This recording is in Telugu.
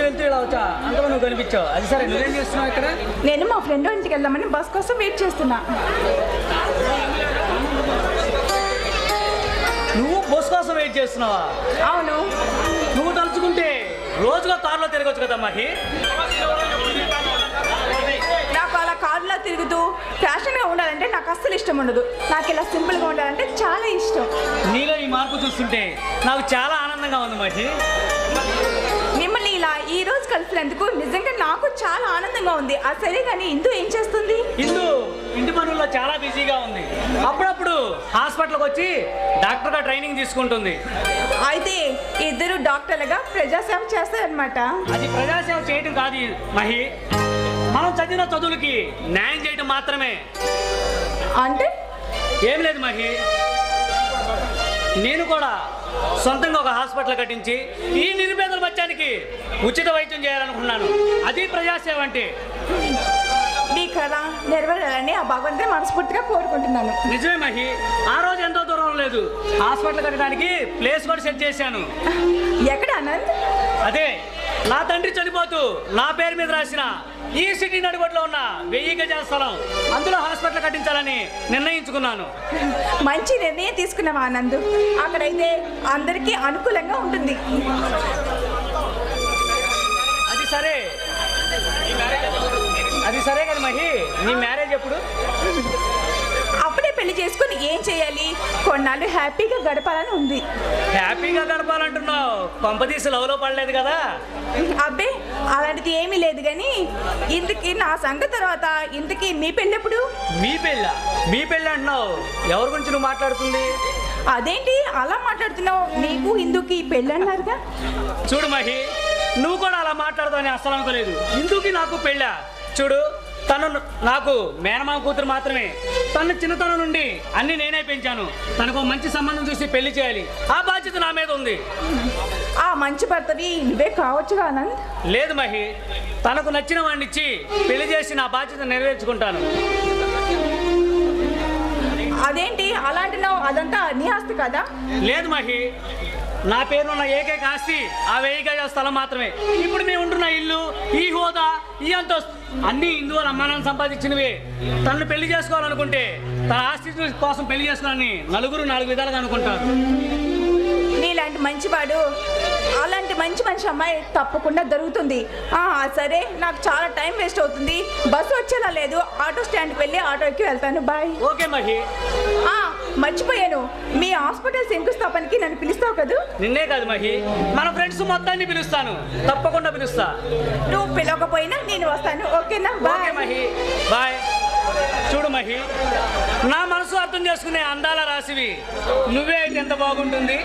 వెళ్తూ ఇలా వచ్చా అంతలో నువ్వు కనిపించావు. అది సరే, నువ్వేం చేస్తున్నావు ఇక్కడ? నేను మా ఫ్రెండ్ ఇంటికి వెళ్దామని బస్ కోసం వెయిట్ చేస్తున్నా. నువ్వు బస్ కోసం వెయిట్ చేస్తున్నావా? అవును. నువ్వు తలుచుకుంటే రోజుగా కారులో తిరగచ్చు కదా మహి. నాకు అలా కారులో తిరుగుతూ ఫ్యాషన్గా ఉండాలంటే నాకు అస్సలు ఇష్టం ఉండదు. నాకు ఇలా సింపుల్గా ఉండాలంటే చాలా ఇష్టం. నీలో ఈ మార్పు చూస్తుంటే నాకు చాలా ఆనందంగా ఉంది మహి. మిమ్మల్ని ఇలా ఈ రోజు కలిసినందుకు నిజంగా నాకు చాలా ఆనందంగా ఉంది. ఆ సరే కానీ ఇందు ఏం చేస్తుంది? ఇందు ఇంటి పనుల్లో చాలా బిజీగా ఉంది. అప్పుడప్పుడు హాస్పిటల్కి వచ్చి డాక్టర్గా ట్రైనింగ్ తీసుకుంటుంది. అయితే ఇద్దరు డాక్టర్లుగా ప్రజాసేవ చేస్తారనమాట. అది ప్రజాసేవ చేయడం కాదు మహి, మనం చదివిన చదువులకి న్యాయం చేయడం మాత్రమే. అంటే ఏం లేదు మహి, నేను కూడా సొంతంగా ఒక హాస్పిటల్ కట్టించి ఈ నిరుపేదల బచ్చానికి ఉచిత వైద్యం చేయాలనుకున్నాను. అది ప్రజాసేవ అంటే. మీ కళ నెరవేరాలని ఆ భగవంతుని మనస్ఫూర్తిగా కోరుకుంటున్నాను. నిజమే మహి, ఆ రోజు ఎంతో దూరం లేదు, హాస్పిటల్ కట్టడానికి ప్లేస్ కూడా సెట్ చేశాను. ఎక్కడ ఆనంద్? అదే నా తండ్రి చనిపోతూ నా పేరు మీద రాసిన ఈ సిటీ నడిబొడ్లో ఉన్న 1000 గజాల స్థలం, అందులో హాస్పిటల్ కట్టించాలని నిర్ణయించుకున్నాను. మంచి నిర్ణయం తీసుకున్నావు ఆనంద్. అక్కడైతే అందరికీ అనుకూలంగా ఉంటుంది. అది సరే కదా మహి, నీ మ్యారేజ్ ఎప్పుడు? అప్పుడే పెళ్లి చేసుకుని ఏం చేయాలి? కొన్నాళ్ళు హ్యాపీగా గడపాలని ఉంది. హ్యాపీగా గడపాలంటున్నావు, కొంపదీసి లవ్లో పడలేదు కదా? అబ్బే అలాంటిది ఏమీ లేదు. కానీ ఇంతకీ నా సంగతి తర్వాత ఇంతకీ మీ పెళ్ళి ఎప్పుడు? మీ పెళ్ళి అంటున్నావు, ఎవరి గురించి నువ్వు మాట్లాడుతుంది? అదేంటి అలా మాట్లాడుతున్నావు? నీకు హిందూకి పెళ్ళి అన్నారుగా. చూడు మహి, నువ్వు కూడా అలా మాట్లాడతావని అస్సలు అనుకోలేదు. హిందూకి నాకు పెళ్ళా? చూడు, తను నాకు మేనమామ కూతురు మాత్రమే. తను చిన్నతనం నుండి అన్ని నేనే పెంచాను. తనకు మంచి సంబంధం చూసి పెళ్లి చేయాలి, ఆ బాధ్యత నా మీద ఉంది. ఆ మంచి భర్తవి నువ్వే కావచ్చుగా ఆనంద్. లేదు మహి, తనకు నచ్చిన వాడిని ఇచ్చి పెళ్లి చేసి నా బాధ్యత నెరవేర్చుకుంటాను. అదేంటి అలాంటినావు? అదంతా నీ ఆస్తి కదా? లేదు మహి, నా పేరున్న ఏకైక ఆస్తి ఆ 1000 గజాల స్థలం మాత్రమే. ఇప్పుడు మేము ఉంటున్న ఇల్లు, ఈ హోదా, ఈ అంతస్తు అన్నీ హిందూ వాళ్ళ అమ్మానాన్ని సంపాదించినవి. తనను పెళ్లి చేసుకోవాలనుకుంటే తన ఆస్తి కోసం పెళ్లి చేసుకోవాలని నలుగురు 4 విధాలుగా అనుకుంటారు. నీలాంటి మంచివాడు, అలాంటి మంచి అమ్మాయి తప్పకుండా దొరుకుతుంది. సరే, నాకు చాలా టైం వేస్ట్ అవుతుంది, బస్సు వచ్చేలా లేదు. ఆటో స్టాండ్కి వెళ్ళి ఆటో ఎక్కి వెళ్తాను. బాయ్. ఓకే మహి. మర్చిపోయాను, మీ హాస్పిటల్ శంకుస్థాపనకి నన్ను పిలుస్తావు కదా? నిన్నే కాదు మహి, మన ఫ్రెండ్స్ మొత్తాన్ని పిలుస్తాను, తప్పకుండా పిలుస్తా. నువ్వు పిలవకపోయినా నేను వస్తాను. ఓకేనా? బాయ్ మహి. బాయ్. చూడు మహి, నా మనసు అర్థం చేసుకునే అందాల రాశివి నువ్వే అయితే ఎంత బాగుంటుంది.